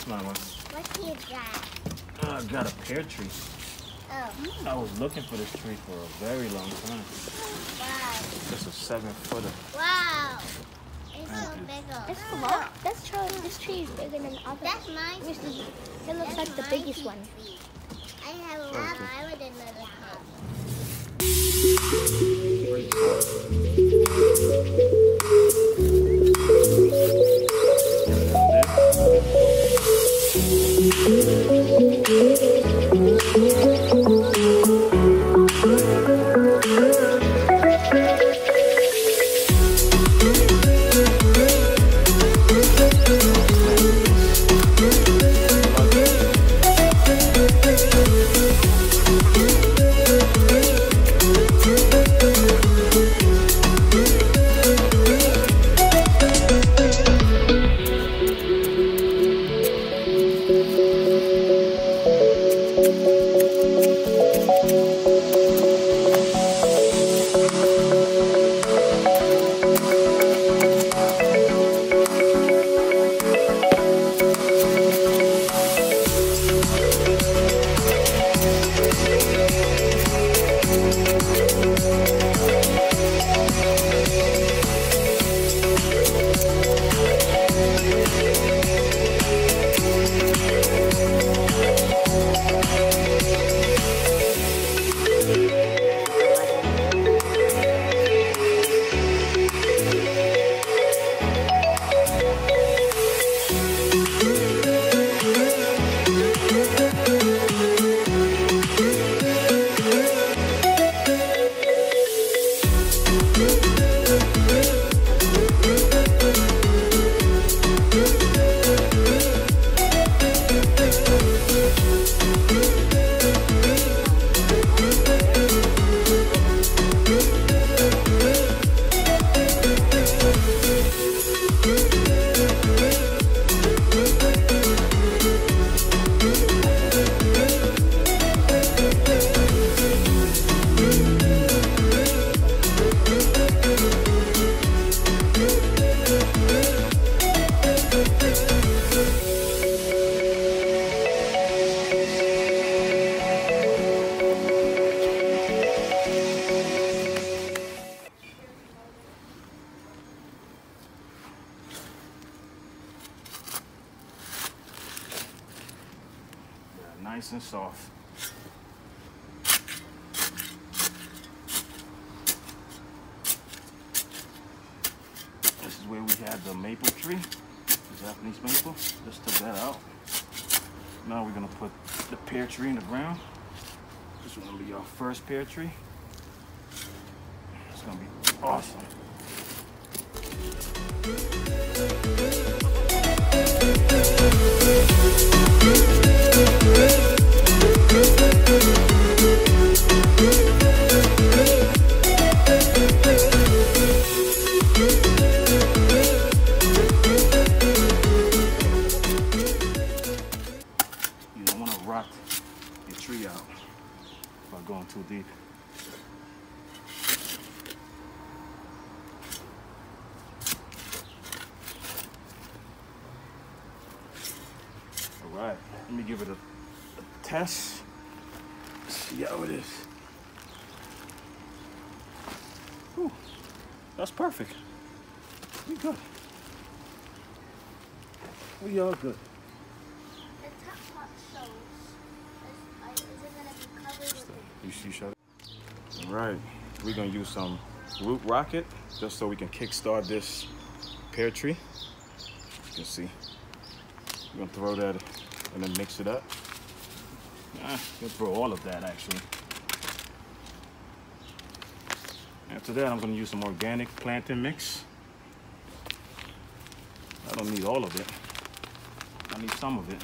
Mama. What do you got? I got a pear tree. Oh. I was looking for this tree for a very long time. Wow. It's a 7-footer. Wow. It's so big. That's a lot. This tree is bigger than others. That's mine. It looks like the biggest one. I have a lot. I would another cup. Nice and soft. This is where we had the maple tree, the Japanese maple. Just took that out. Now we're gonna put the pear tree in the ground. This is gonna be our first pear tree. It's gonna be awesome. You don't want to rot your tree out by going too deep. All right, let me give it a test. See how it is. Whew, that's perfect. We good. We are good. The top part shows. Is it going to be covered with You shut it. All right, we're gonna use some root rocket just so we can kickstart this pear tree. As you can see, we're gonna throw that and then mix it up. We'll throw all of that actually. After that, I'm gonna use some organic planting mix. I don't need all of it. I need some of it.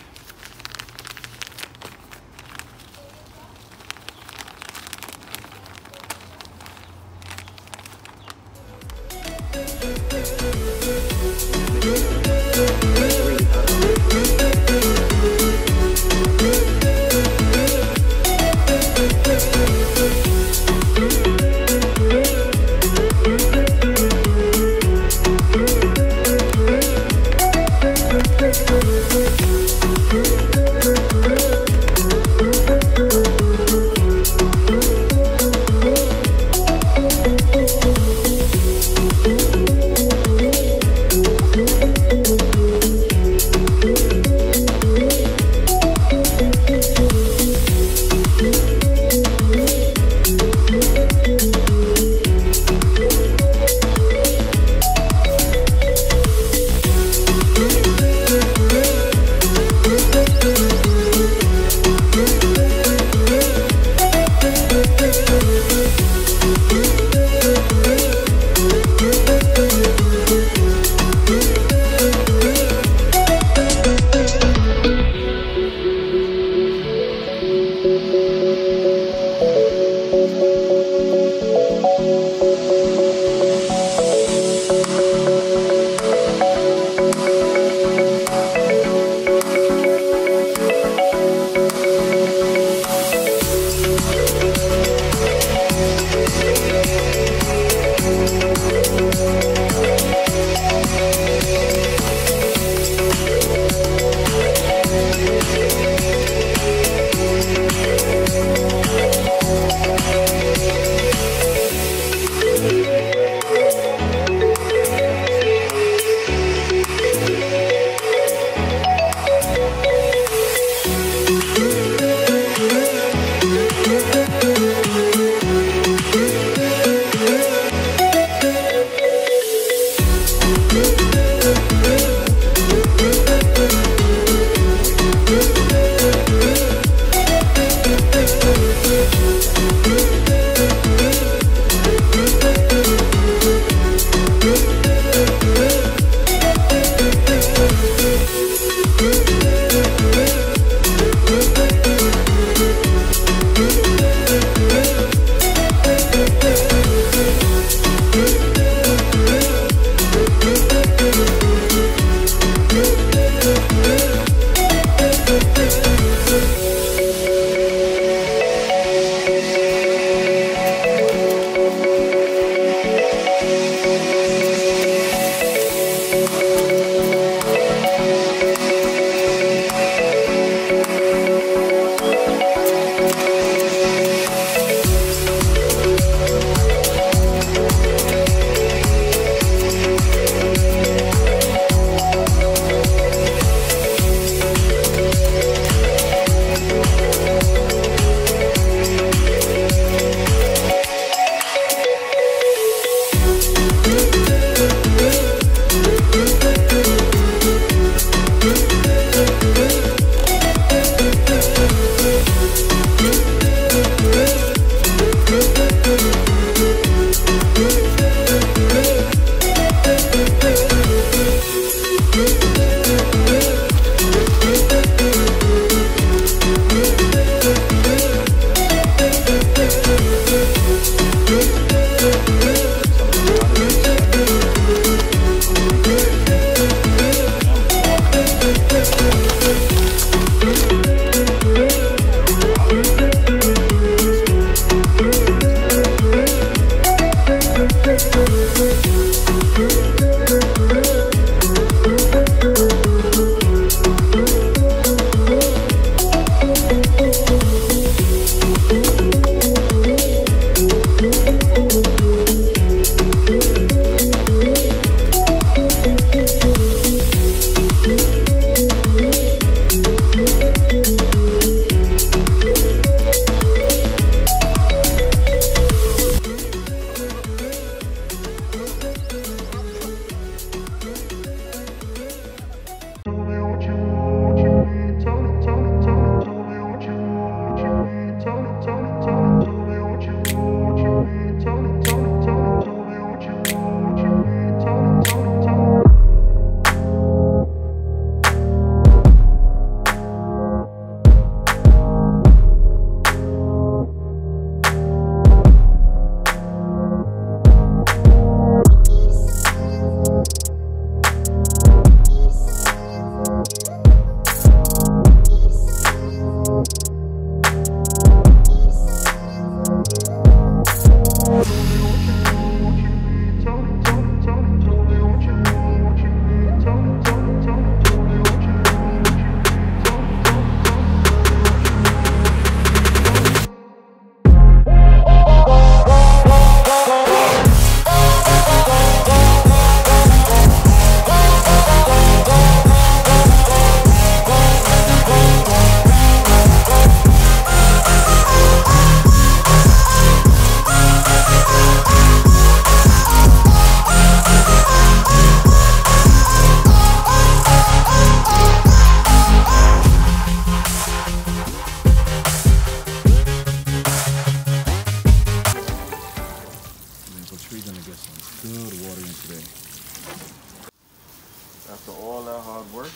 After all that hard work,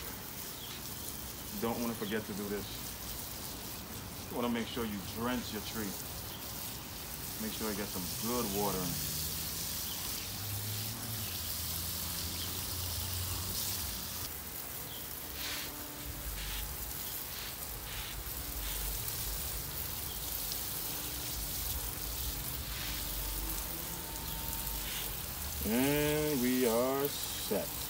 you don't want to forget to do this. You want to make sure you drench your tree. Make sure you get some good water in it. And we are set.